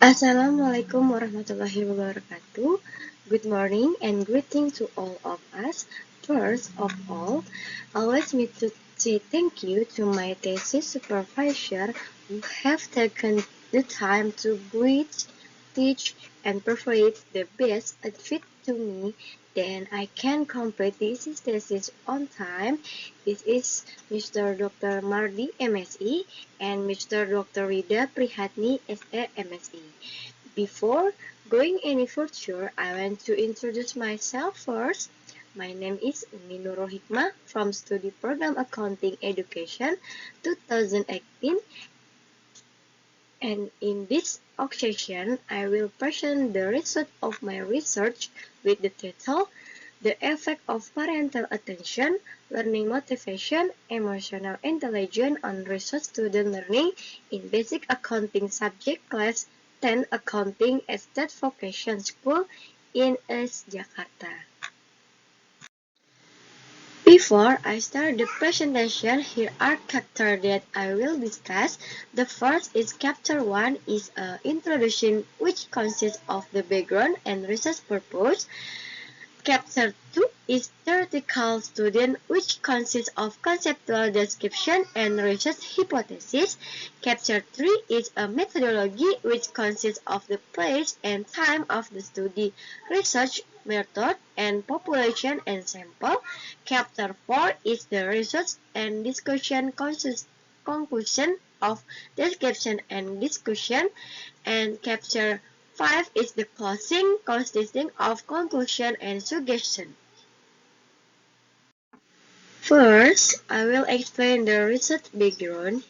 Assalamualaikum warahmatullahi wabarakatuh. Good morning and greeting to all of us. First of all, allow me to say thank you to my thesis supervisor who have taken the time to guide, teach, and provide the best advice to me. Then I can complete this thesis on time. This is Mr. Dr. Mardi, MSc, and Mr. Dr. Rida Prihatni, SA, MSc. Before going any further, I want to introduce myself first. My name is Umi Nurul Hikmah from Study Program Accounting Education 2018, and in this occasion, I will present the result of my research with the title The Effect of Parental Attention, Learning Motivation, Emotional Intelligence on Research Student Learning in Basic Accounting Subject Class 10 Accounting at State Vocation School in ES Jakarta. Before I start the presentation, here are chapters that I will discuss. The first is chapter 1 is an introduction which consists of the background and research purpose. Chapter 2 is theoretical student which consists of conceptual description and research hypothesis. Chapter 3 is a methodology which consists of the place and time of the study, research method, and population and sample. Chapter 4 is the research and discussion conclusion of description and discussion, and chapter 5 is the closing, consisting of conclusion and suggestion. First, I will explain the research background.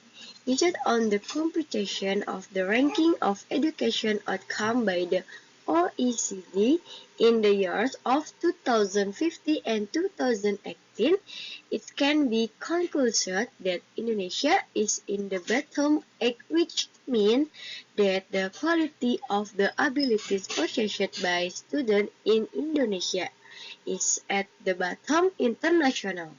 Based on the computation of the ranking of education outcome by the OECD in the years of 2015 and 2018, it can be concluded that Indonesia is in the bottom 8, which means that the quality of the abilities possessed by students in Indonesia is at the bottom international.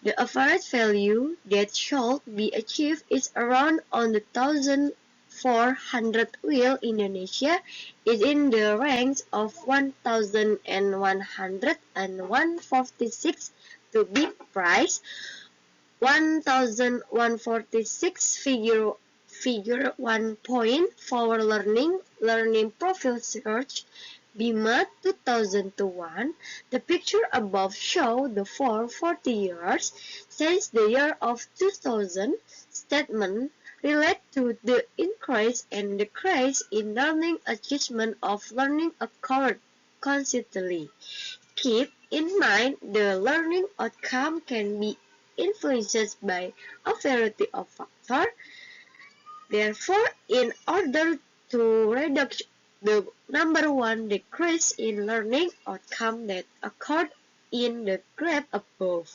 The average value that should be achieved is around on the 1,400, while Indonesia is in the ranks of 1,100 and 146 to be precise. 1,146 figure 1 point for learning profile search BIMA 2001. The picture above shows the 40 years since the year of 2000 statement relate to the increase and decrease in learning achievement of learning occurred consistently. Keep in mind the learning outcome can be influenced by a variety of factors. Therefore, in order to reduce the number one decrease in learning outcome that occurred in the graph above,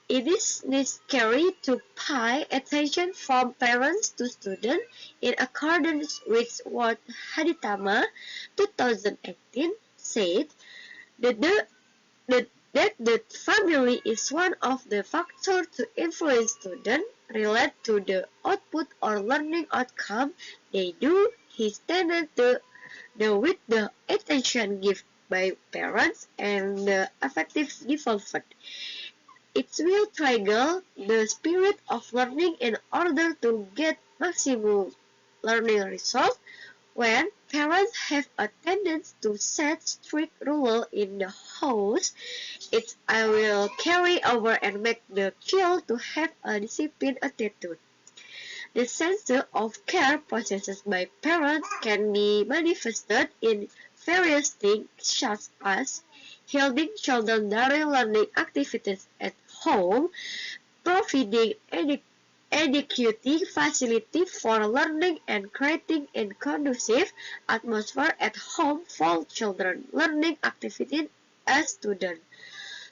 it is necessary to pay attention from parents to students in accordance with what Haditama 2018 said that the family is one of the factors to influence students relate to the output or learning outcome they do. He stated with the attention given by parents and the effective development. It will trigger the spirit of learning in order to get maximum learning results. When parents have a tendency to set strict rules in the house, I will carry over and make the child to have a disciplined attitude. The sense of care possessed by parents can be manifested in various things such as helping children during learning activities at home, providing adequate facility for learning, and creating a conducive atmosphere at home for children learning activities as students,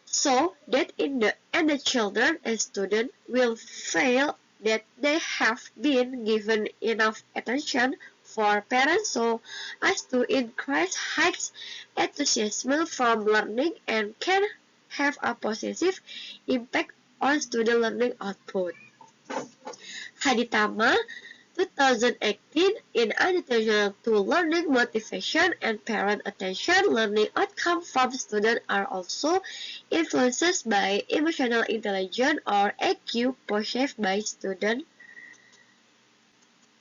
so that in the end the children and students will feel that they have been given enough attention for parents so as to increase high enthusiasm from learning and can have a positive impact on student learning output. Haditama 2018, in addition to learning motivation and parent attention, learning outcomes from students are also influenced by emotional intelligence or EQ perceived by students.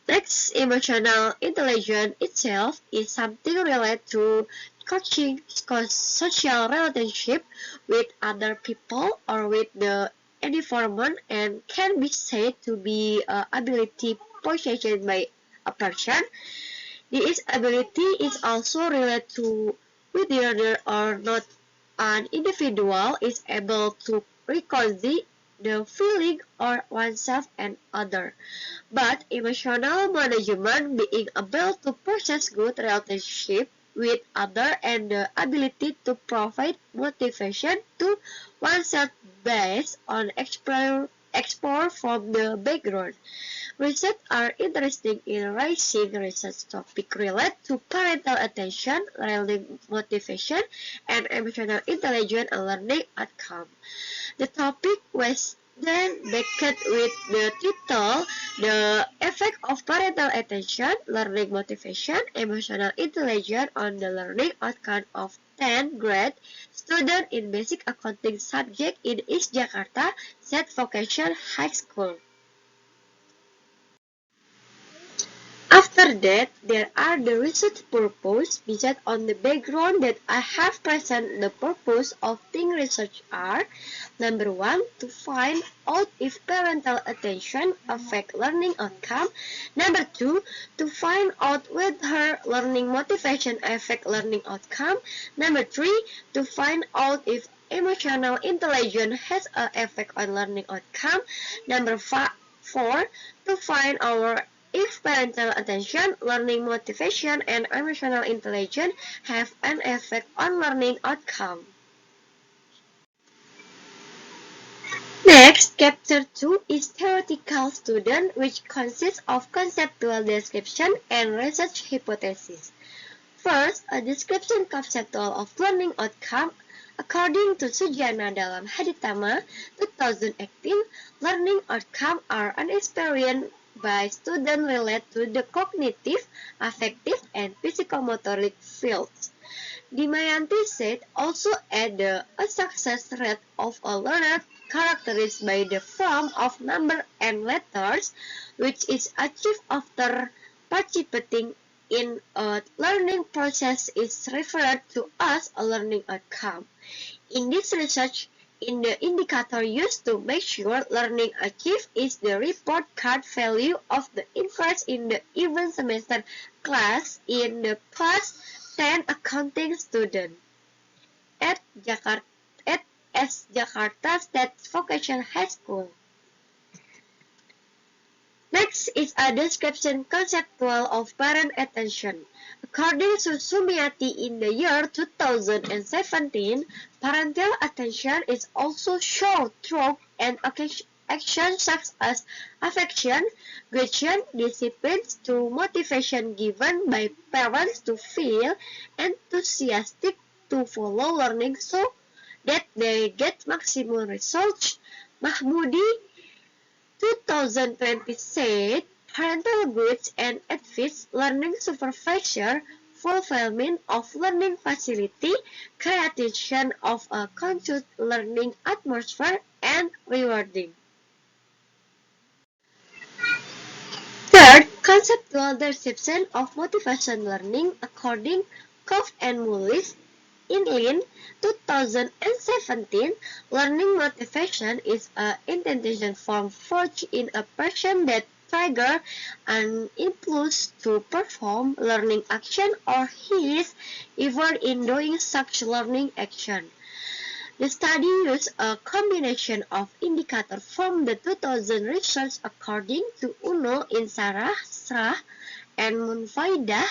Next, emotional intelligence itself is something related to coaching social relationship with other people or with the environment and can be said to be an ability possessed by a person. This ability is also related to whether or not an individual is able to reconcile the feeling of oneself and other. But emotional management, being able to process good relationship with others and the ability to provide motivation to oneself based on explore from the background. Research are interested in raising research topics related to parental attention, learning motivation, and emotional intelligence and learning outcome. The topic was then backed with the title The Effect of Parental Attention, Learning Motivation, Emotional Intelligence on the Learning Outcome of 10th grade students in basic accounting subject in East Jakarta State Vocational High School. After that, there are the research purpose. Based on the background that I have present, the purpose of thing research are: number one, to find out if parental attention affect learning outcome. Number two, to find out whether learning motivation affect learning outcome. Number three, to find out if emotional intelligence has an effect on learning outcome. Number four, to find our if parental attention, learning motivation, and emotional intelligence have an effect on learning outcome. Next, chapter 2 is theoretical student, which consists of conceptual description and research hypothesis. First, a description conceptual of learning outcome. According to Sujana dalam Haditama 2018, learning outcome are an experience by students related to the cognitive, affective, and physicomotoric fields. Damayanti said also add a success rate of a learner characterized by the form of number and letters, which is achieved after participating in a learning process is referred to as a learning outcome. In this research, in the indicator used to make sure learning achieved is the report card value of the interest in the even semester class in the class 10 accounting student at Jakarta State Vocational High School. Next is a description conceptual of parent attention. According to Sumiati, in the year 2017, parental attention is also shown through an action such as affection, question, discipline, to motivation given by parents to feel enthusiastic to follow learning so that they get maximum results. Mahmudi 2020 said parental goods and advice, learning supervisor, fulfillment of learning facility, creation of a conscious learning atmosphere, and rewarding. Third, conceptual description of motivation learning according Koff and Mullis. In Lin 2017, learning motivation is an intention form forged in a person that trigger an impulse to perform learning action or his effort in doing such learning action. The study used a combination of indicators from the 2000 research according to Uno in Srah and Munfaidah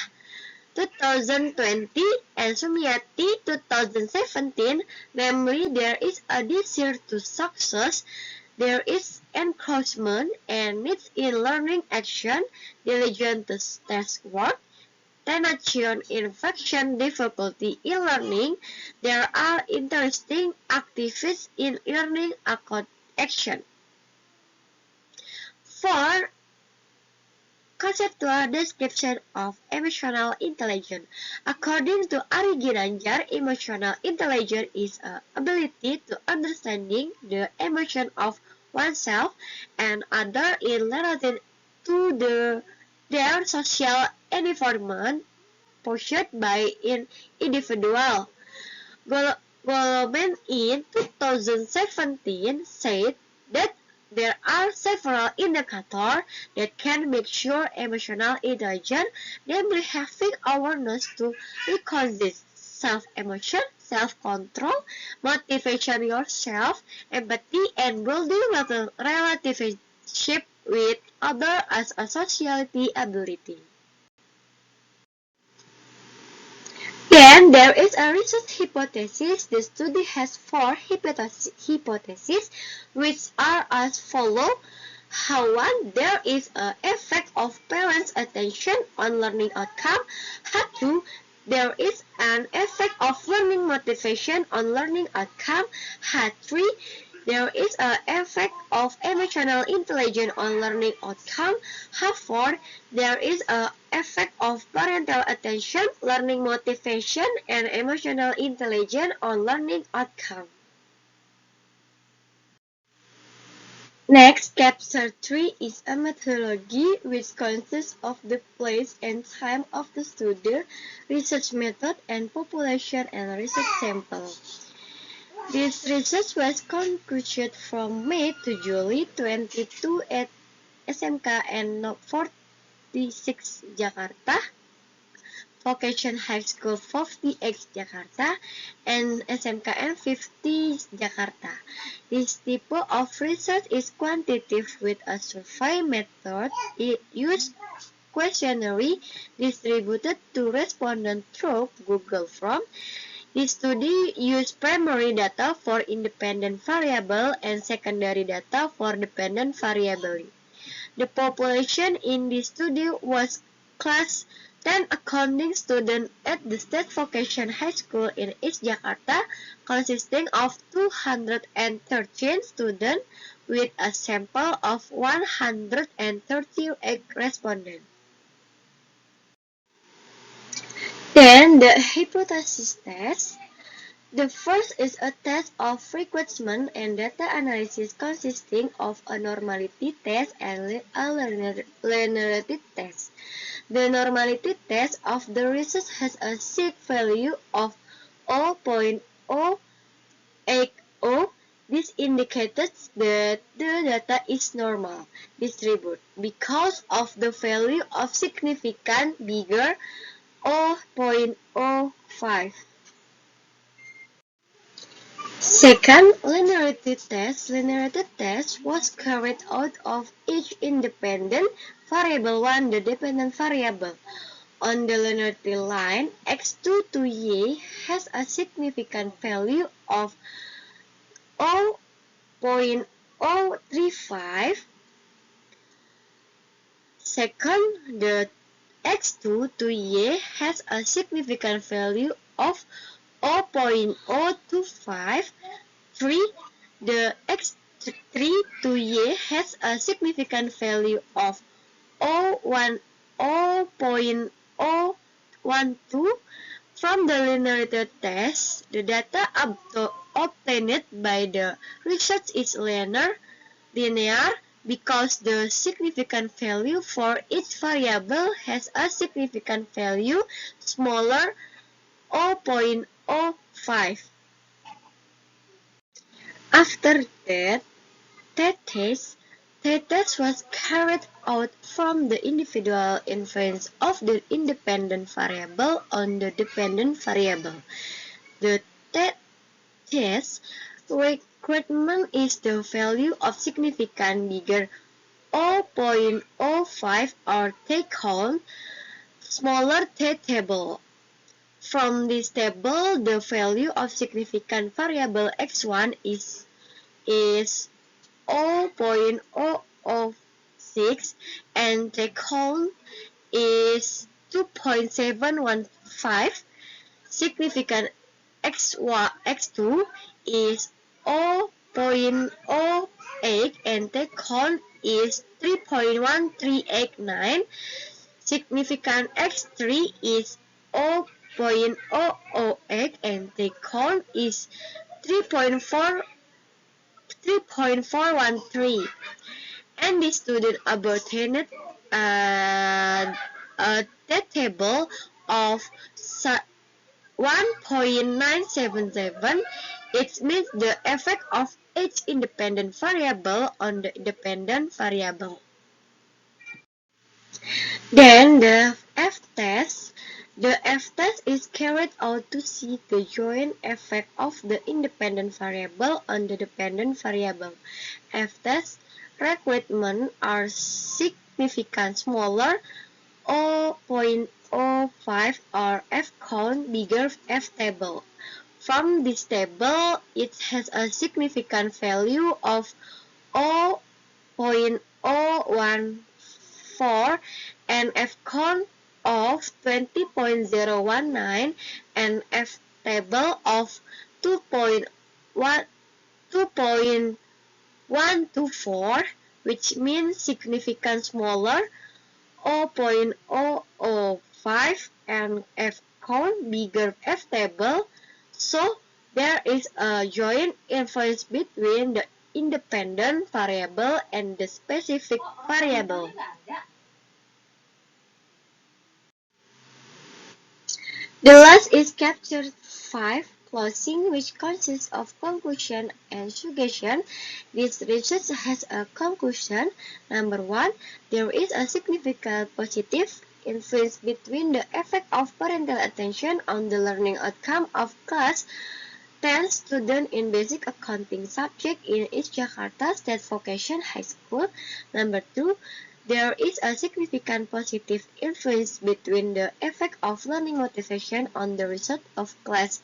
2020 and Sumiati 2017, namely there is a desire to success, there is encouragement and needs in learning action, diligent to task work, tension in function difficulty in learning, there are interesting activities in learning action. For conceptual description of emotional intelligence. According to Ari Ginanjar, emotional intelligence is an ability to understanding the emotion of oneself and other in relation to their social environment posed by an individual. Goldman in 2017 said that there are several indicators that can make sure emotional intelligence, namely having awareness to recognize self-emotion, self-control, motivation yourself, empathy, and building relationship with others as a sociality ability. Then there is a research hypothesis. The study has four hypotheses, which are as follows. How one, there is an effect of parents' attention on learning outcome. How two, there is an effect of learning motivation on learning outcome. How three, there is an effect of emotional intelligence on learning outcome. How four, there is an effect of parental attention, learning motivation, and emotional intelligence on learning outcome. Next, chapter 3 is a methodology which consists of the place and time of the study, research method, and population and research sample. This research was conducted from May to July 22 at SMK and 46 Jakarta, Vocation High School 48 Jakarta, and SMKN 50 Jakarta. This type of research is quantitative with a survey method. It uses questionnaire distributed to respondents through Google Forms. This study used primary data for independent variable and secondary data for dependent variable. The population in this study was class 10 accounting students at the State Vocation High School in East Jakarta, consisting of 213 students with a sample of 138 respondents. Then the hypothesis test. The first is a test of recruitment and data analysis consisting of a normality test and a linearity test. The normality test of the research has a sigma value of 0.080. This indicates that the data is normal distributed because of the value of significant bigger 0.05. Second, linearity test. Linearity test was carried out of each independent variable one the dependent variable. On the linearity line, x2 to y has a significant value of 0.035. Second, the x2 to y has a significant value of 0.025. 3. The x3 to y has a significant value of 0.012. From the linearity test, the data obtained by the research is linear because the significant value for each variable has a significant value smaller 0.05. After that, t-test was carried out from the individual influence of the independent variable on the dependent variable. The t-test requirement is the value of significant bigger 0.05 or take-home smaller t-table. From this table, the value of significant variable x1 is 0.006 and take home is 2.715. Significant x2 is 0.08 and take home is 3.1389. Significand x3 is 0.008 and the count is 3.413. And the student obtained that table of 1.977. It means the effect of each independent variable on the dependent variable. Then the f-test. The f-test is carried out to see the joint effect of the independent variable on the dependent variable. F-test requirements are significant smaller 0.05 or f-count bigger f-table. From this table, it has a significant value of 0.014 and f-count of 20.019 and f-table of 2.124, which means significant smaller 0.005 and f-count bigger f-table. So there is a joint inference between the independent variable and the specific variable. The last is capture 5, closing, which consists of conclusion and suggestion. This research has a conclusion. Number 1, there is a significant positive influence between the effect of parental attention on the learning outcome of class 10 students in basic accounting subject in East Jakarta State Vocational High School. Number 2, there is a significant positive influence between the effect of learning motivation on the result of class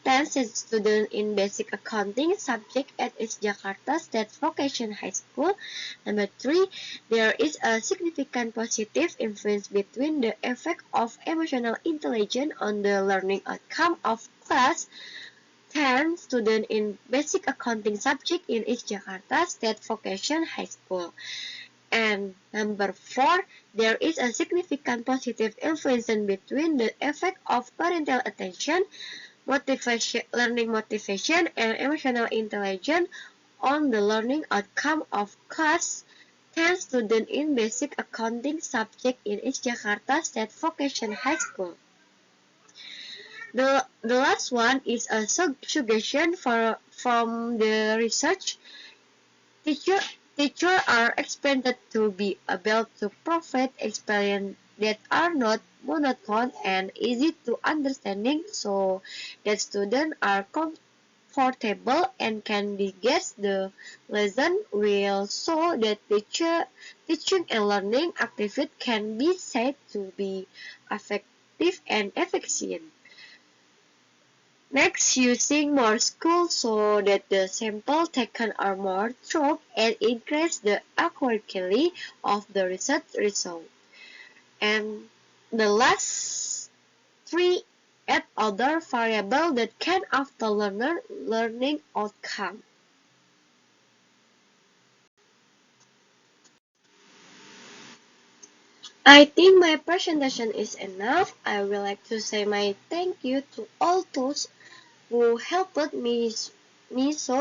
10 students in basic accounting subject at East Jakarta State Vocational High School. Number 3, there is a significant positive influence between the effect of emotional intelligence on the learning outcome of class 10 students in basic accounting subject in East Jakarta State Vocational High School. And number 4, there is a significant positive influence between the effect of parental attention, learning motivation, and emotional intelligence on the learning outcome of class 10 students in basic accounting subject in East Jakarta State Vocational High School. The last one is a suggestion from the research. Teachers are expected to be able to provide experience that are not monotone and easy to understanding so that students are comfortable and can digest the lesson well so that teaching and learning activity can be said to be effective and efficient. Next, using more schools so that the samples taken are more thorough and increase the accuracy of the research result. And the last 3, add other variables that can affect learning outcome. I think my presentation is enough. I would like to say my thank you to all those who helped me so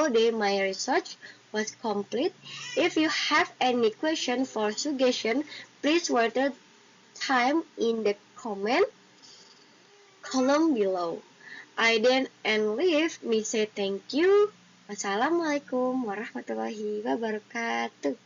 that my research was complete. If you have any question for suggestion, please write the time in the comment column below. I then and leave me say thank you. Wassalamualaikum warahmatullahi wabarakatuh.